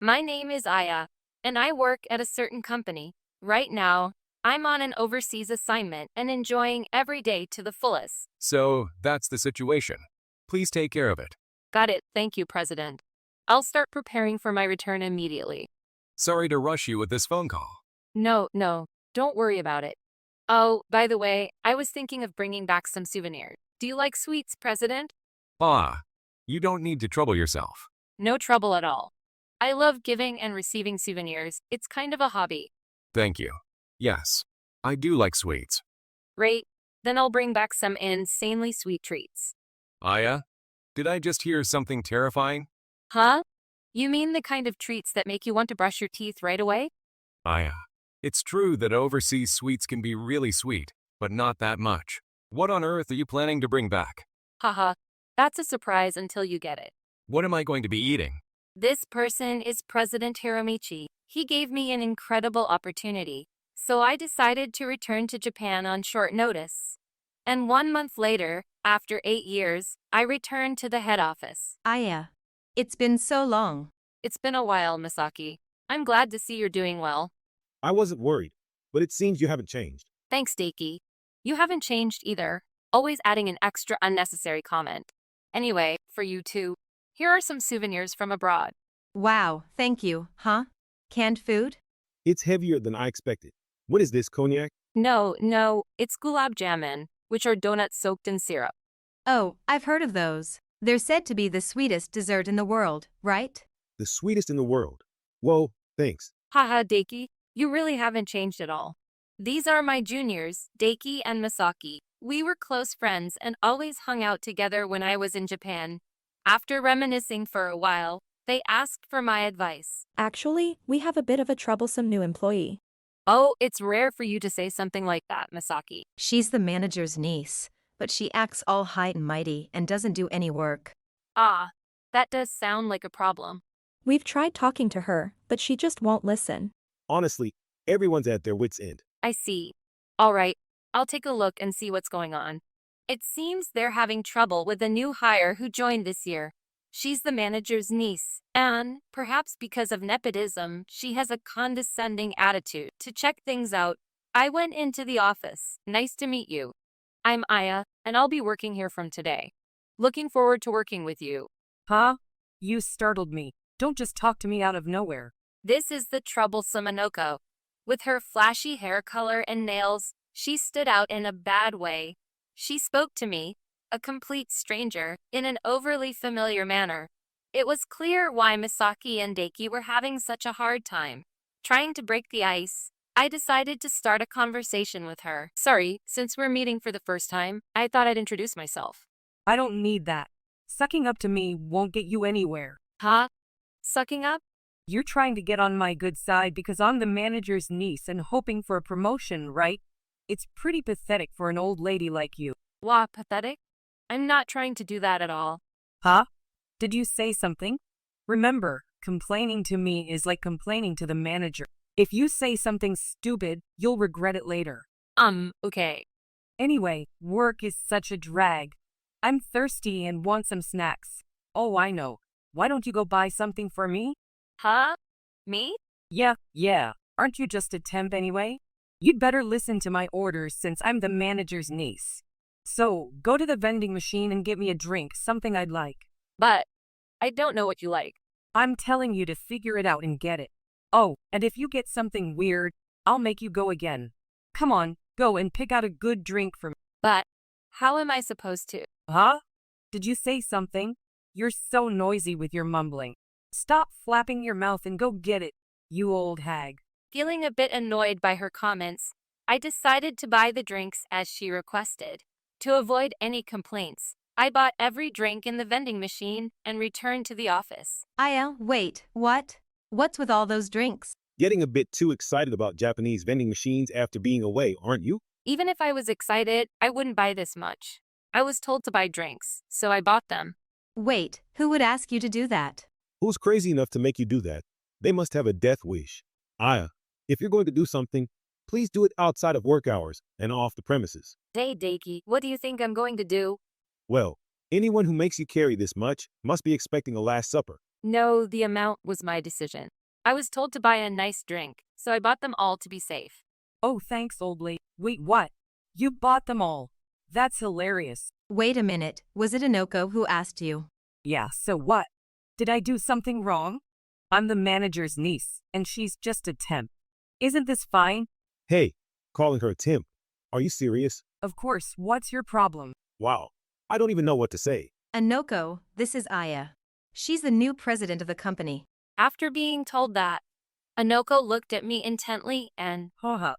My name is Aya, and I work at a certain company. Right now, I'm on an overseas assignment and enjoying every day to the fullest. So, that's the situation. Please take care of it. Got it, thank you, President. I'll start preparing for my return immediately. Sorry to rush you with this phone call. No, don't worry about it. Oh, by the way, I was thinking of bringing back some souvenirs. Do you like sweets, President? Ah, you don't need to trouble yourself. No trouble at all. I love giving and receiving souvenirs. It's kind of a hobby. Thank you. Yes, I do like sweets. Great. Then I'll bring back some insanely sweet treats. Aya, did I just hear something terrifying? Huh? You mean the kind of treats that make you want to brush your teeth right away? Aya, it's true that overseas sweets can be really sweet, but not that much. What on earth are you planning to bring back? Haha. That's a surprise until you get it. What am I going to be eating? This person is President Hiromichi. He gave me an incredible opportunity, so I decided to return to Japan on short notice. And 1 month later, after 8 years, I returned to the head office. Aya. It's been so long. It's been a while, Misaki. I'm glad to see you're doing well. I wasn't worried, but it seems you haven't changed. Thanks, Daiki. You haven't changed either, always adding an extra unnecessary comment. Anyway, for you two, here are some souvenirs from abroad. Wow, thank you, huh? Canned food? It's heavier than I expected. What is this, cognac? No, it's gulab jamun, which are donuts soaked in syrup. Oh, I've heard of those. They're said to be the sweetest dessert in the world, right? The sweetest in the world. Whoa, thanks. Haha, Daiki, you really haven't changed at all. These are my juniors, Daiki and Misaki. We were close friends and always hung out together when I was in Japan. After reminiscing for a while, they asked for my advice. Actually, we have a bit of a troublesome new employee. Oh, it's rare for you to say something like that, Misaki. She's the manager's niece, but she acts all high and mighty and doesn't do any work. Ah, that does sound like a problem. We've tried talking to her, but she just won't listen. Honestly, everyone's at their wits' end. I see. All right, I'll take a look and see what's going on. It seems they're having trouble with a new hire who joined this year. She's the manager's niece, and, perhaps because of nepotism, she has a condescending attitude. To check things out, I went into the office. Nice to meet you. I'm Aya, and I'll be working here from today. Looking forward to working with you. Huh? You startled me. Don't just talk to me out of nowhere. This is the troublesome Anoko. With her flashy hair color and nails, she stood out in a bad way. She spoke to me, a complete stranger, in an overly familiar manner. It was clear why Misaki and Daiki were having such a hard time. Trying to break the ice, I decided to start a conversation with her. Sorry, since we're meeting for the first time, I thought I'd introduce myself. I don't need that. Sucking up to me won't get you anywhere. Huh? Sucking up? You're trying to get on my good side because I'm the manager's niece and hoping for a promotion, right? It's pretty pathetic for an old lady like you. Wah, pathetic? I'm not trying to do that at all. Huh? Did you say something? Remember, complaining to me is like complaining to the manager. If you say something stupid, you'll regret it later. Okay. Anyway, work is such a drag. I'm thirsty and want some snacks. Oh, I know. Why don't you go buy something for me? Huh? Me? Yeah. Aren't you just a temp anyway? You'd better listen to my orders since I'm the manager's niece. So, go to the vending machine and get me a drink, something I'd like. But I don't know what you like. I'm telling you to figure it out and get it. Oh, and if you get something weird, I'll make you go again. Come on, go and pick out a good drink for me. But how am I supposed to? Huh? Did you say something? You're so noisy with your mumbling. Stop flapping your mouth and go get it, you old hag. Feeling a bit annoyed by her comments, I decided to buy the drinks as she requested. To avoid any complaints, I bought every drink in the vending machine and returned to the office. Aya, wait, what? What's with all those drinks? Getting a bit too excited about Japanese vending machines after being away, aren't you? Even if I was excited, I wouldn't buy this much. I was told to buy drinks, so I bought them. Wait, who would ask you to do that? Who's crazy enough to make you do that? They must have a death wish. Aya, if you're going to do something, please do it outside of work hours and off the premises. Hey, Daiki, what do you think I'm going to do? Well, anyone who makes you carry this much must be expecting a last supper. No, the amount was my decision. I was told to buy a nice drink, so I bought them all to be safe. Oh, thanks, old lady. Wait, what? You bought them all? That's hilarious. Wait a minute, was it Anoko who asked you? Yeah, so what? Did I do something wrong? I'm the manager's niece, and she's just a temp. Isn't this fine? Hey, calling her a temp. Are you serious? Of course, what's your problem? Wow. I don't even know what to say. Anoko, this is Aya. She's the new president of the company. After being told that, Anoko looked at me intently and, Haha.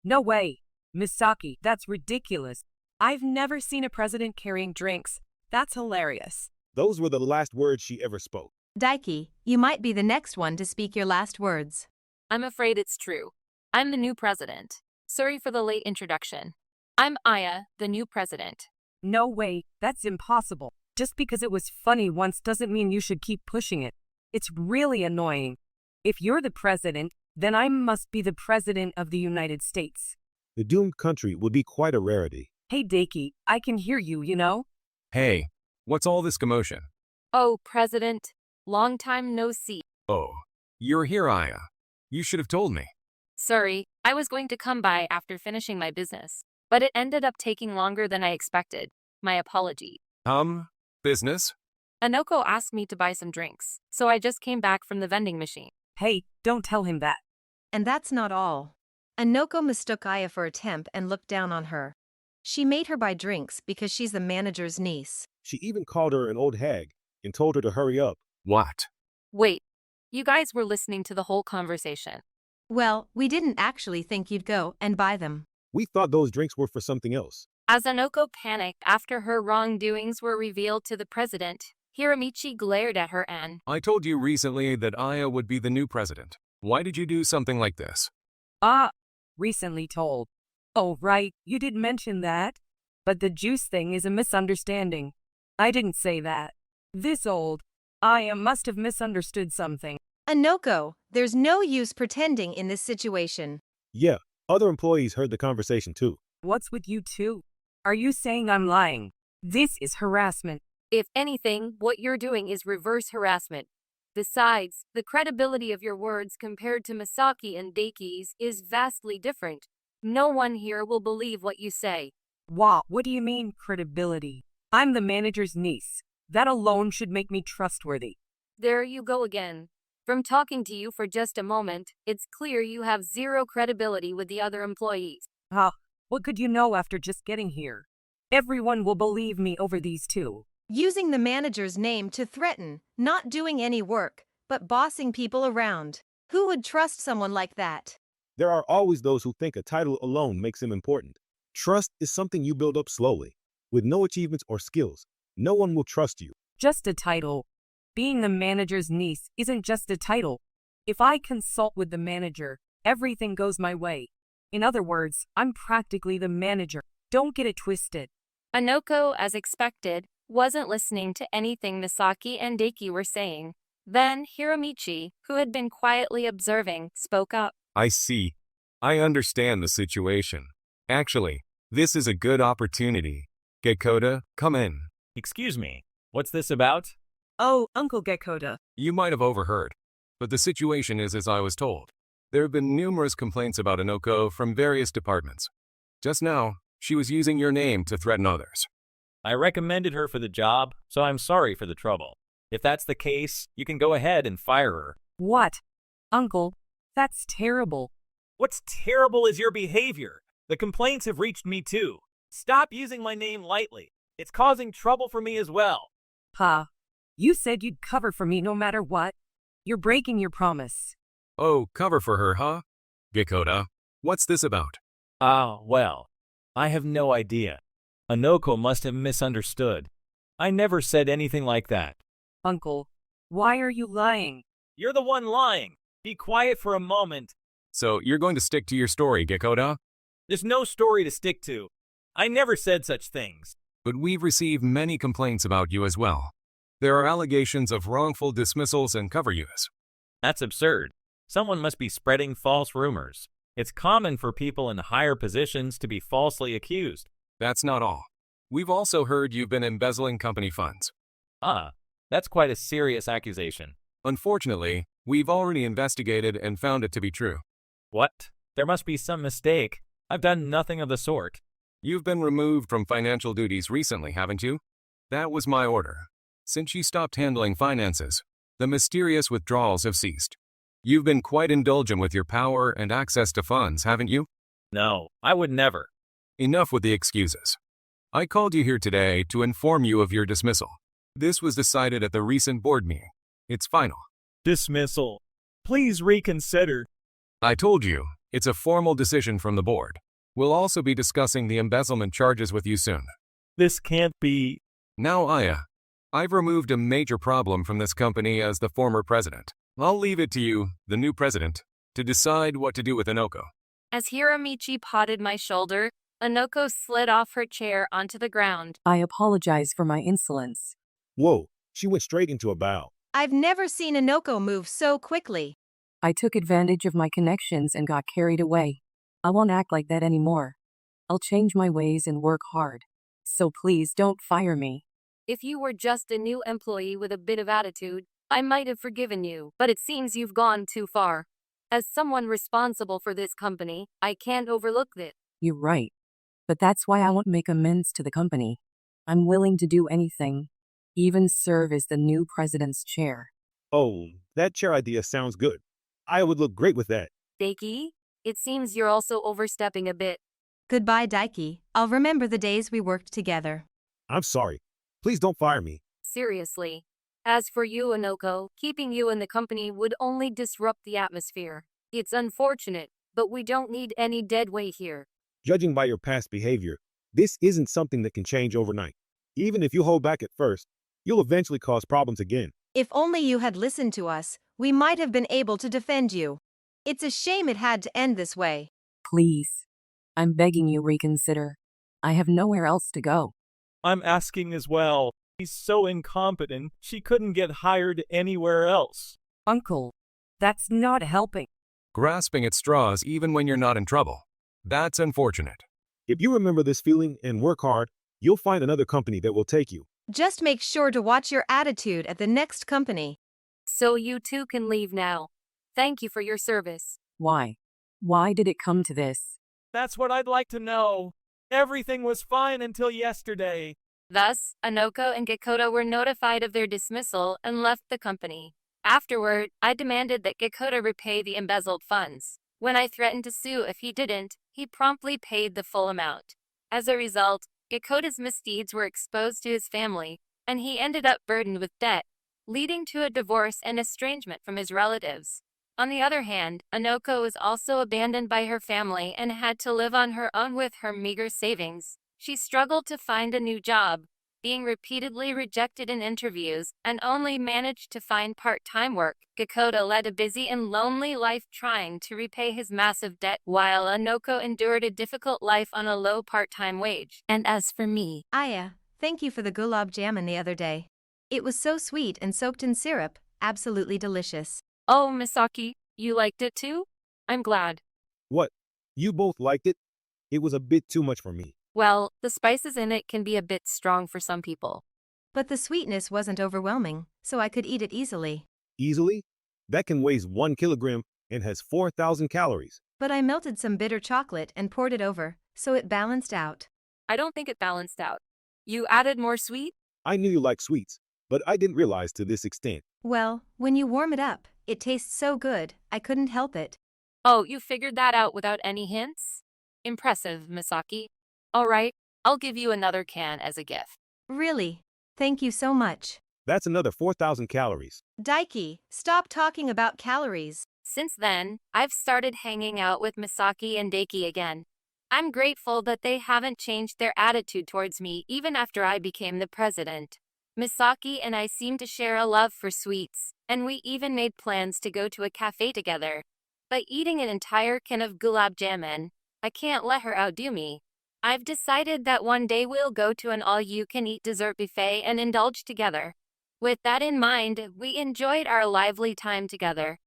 No way. Misaki, that's ridiculous. I've never seen a president carrying drinks. That's hilarious. Those were the last words she ever spoke. Daiki, you might be the next one to speak your last words. I'm afraid it's true. I'm the new president. Sorry for the late introduction. I'm Aya, the new president. No way, that's impossible. Just because it was funny once doesn't mean you should keep pushing it. It's really annoying. If you're the president, then I must be the president of the United States. The doomed country would be quite a rarity. Hey, Daiki, I can hear you, you know? Hey, what's all this commotion? Oh, President. Long time no see. Oh, you're here, Aya. You should have told me. Sorry, I was going to come by after finishing my business, but it ended up taking longer than I expected. My apology. Business? Anoko asked me to buy some drinks, so I just came back from the vending machine. Hey, don't tell him that. And that's not all. Anoko mistook Aya for a temp and looked down on her. She made her buy drinks because she's the manager's niece. She even called her an old hag and told her to hurry up. What? Wait, you guys were listening to the whole conversation. Well, we didn't actually think you'd go and buy them. We thought those drinks were for something else. As Anoko panicked after her wrongdoings were revealed to the president, Hiramichi glared at her and, I told you recently that Aya would be the new president. Why did you do something like this? Recently told. Oh, right, you did mention that. But the juice thing is a misunderstanding. I didn't say that. This old Aya must have misunderstood something. Anoko, there's no use pretending in this situation. Yeah, other employees heard the conversation too. What's with you two? Are you saying I'm lying? This is harassment. if anything, what you're doing is reverse harassment. Besides, the credibility of your words compared to Misaki and Daiki's is vastly different. No one here will believe what you say. Wow, what do you mean, credibility? I'm the manager's niece. That alone should make me trustworthy. There you go again. From talking to you for just a moment, it's clear you have zero credibility with the other employees. What could you know after just getting here? Everyone will believe me over these two. Using the manager's name to threaten, not doing any work, but bossing people around. Who would trust someone like that? There are always those who think a title alone makes him important. Trust is something you build up slowly. With no achievements or skills, no one will trust you. Just a title. Being the manager's niece isn't just a title. If I consult with the manager, everything goes my way. In other words, I'm practically the manager. Don't get it twisted. Anoko, as expected, wasn't listening to anything Misaki and Daiki were saying. Then Hiromichi, who had been quietly observing, spoke up. I see. I understand the situation. Actually, this is a good opportunity. Gekoda, come in. Excuse me, what's this about? Oh, Uncle Gekoda. You might have overheard, but the situation is as I was told. There have been numerous complaints about Anoko from various departments. Just now, she was using your name to threaten others. I recommended her for the job, so I'm sorry for the trouble. If that's the case, you can go ahead and fire her. What? Uncle, that's terrible. What's terrible is your behavior. The complaints have reached me too. Stop using my name lightly. It's causing trouble for me as well. You said you'd cover for me no matter what. You're breaking your promise. Oh, cover for her, huh? Gekoda, what's this about? Well, I have no idea. Anoko must have misunderstood. I never said anything like that. Uncle, why are you lying? You're the one lying. Be quiet for a moment. So you're going to stick to your story, Gekoda? There's no story to stick to. I never said such things. But we've received many complaints about you as well. There are allegations of wrongful dismissals and cover use. That's absurd. Someone must be spreading false rumors. It's common for people in higher positions to be falsely accused. That's not all. We've also heard you've been embezzling company funds. That's quite a serious accusation. Unfortunately, we've already investigated and found it to be true. What? There must be some mistake. I've done nothing of the sort. You've been removed from financial duties recently, haven't you? That was my order. Since you stopped handling finances, the mysterious withdrawals have ceased. You've been quite indulgent with your power and access to funds, haven't you? No, I would never. Enough with the excuses. I called you here today to inform you of your dismissal. This was decided at the recent board meeting. It's final. Dismissal. Please reconsider. I told you, it's a formal decision from the board. We'll also be discussing the embezzlement charges with you soon. This can't be. Now, Aya, I've removed a major problem from this company as the former president. I'll leave it to you, the new president, to decide what to do with Inoko. As Hiramichi patted my shoulder, Anoko slid off her chair onto the ground. I apologize for my insolence. Whoa, she went straight into a bow. I've never seen Anoko move so quickly. I took advantage of my connections and got carried away. I won't act like that anymore. I'll change my ways and work hard. So please don't fire me. If you were just a new employee with a bit of attitude, I might have forgiven you, but it seems you've gone too far. As someone responsible for this company, I can't overlook it. You're right. But that's why I won't make amends to the company. I'm willing to do anything, even serve as the new president's chair. Oh, that chair idea sounds good. I would look great with that. Daiki, it seems you're also overstepping a bit. Goodbye, Daiki. I'll remember the days we worked together. I'm sorry. Please don't fire me. Seriously. As for you, Anoko, keeping you in the company would only disrupt the atmosphere. It's unfortunate, but we don't need any dead weight here. Judging by your past behavior, this isn't something that can change overnight. Even if you hold back at first, you'll eventually cause problems again. If only you had listened to us, we might have been able to defend you. It's a shame it had to end this way. Please. I'm begging you reconsider. I have nowhere else to go. I'm asking as well. He's so incompetent, she couldn't get hired anywhere else. Uncle, that's not helping. Grasping at straws even when you're not in trouble. That's unfortunate. If you remember this feeling and work hard, you'll find another company that will take you. Just make sure to watch your attitude at the next company. So you two can leave now. Thank you for your service. Why? Why did it come to this? That's what I'd like to know. Everything was fine until yesterday. Thus, Anoko and Gakota were notified of their dismissal and left the company. Afterward, I demanded that Gakota repay the embezzled funds. When I threatened to sue if he didn't, he promptly paid the full amount. As a result, Gakota's misdeeds were exposed to his family, and he ended up burdened with debt, leading to a divorce and estrangement from his relatives. On the other hand, Anoko was also abandoned by her family and had to live on her own with her meager savings. She struggled to find a new job, being repeatedly rejected in interviews, and only managed to find part-time work. Gakota led a busy and lonely life trying to repay his massive debt, while Anoko endured a difficult life on a low part-time wage. And as for me, Aya, thank you for the gulab jamun the other day. It was so sweet and soaked in syrup, absolutely delicious. oh, Misaki, you liked it too? I'm glad. What? You both liked it? It was a bit too much for me. Well, the spices in it can be a bit strong for some people. But the sweetness wasn't overwhelming, so I could eat it easily. Easily? That can weigh 1 kilogram and has 4,000 calories. But I melted some bitter chocolate and poured it over, so it balanced out. I don't think it balanced out. You added more sweet? I knew you liked sweets, but I didn't realize to this extent. Well, when you warm it up, it tastes so good, I couldn't help it. Oh, you figured that out without any hints? Impressive, Misaki. All right, I'll give you another can as a gift. Really? Thank you so much. That's another 4,000 calories. Daiki, stop talking about calories. Since then, I've started hanging out with Misaki and Daiki again. I'm grateful that they haven't changed their attitude towards me even after I became the president. Misaki and I seem to share a love for sweets, and we even made plans to go to a cafe together. By eating an entire can of gulab jamun, I can't let her outdo me. I've decided that one day we'll go to an all-you-can-eat dessert buffet and indulge together. With that in mind, we enjoyed our lively time together.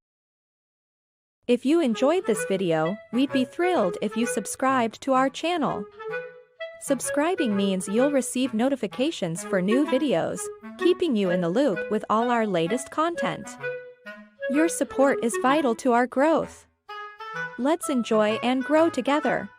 If you enjoyed this video, we'd be thrilled if you subscribed to our channel. Subscribing means you'll receive notifications for new videos, keeping you in the loop with all our latest content. Your support is vital to our growth. Let's enjoy and grow together.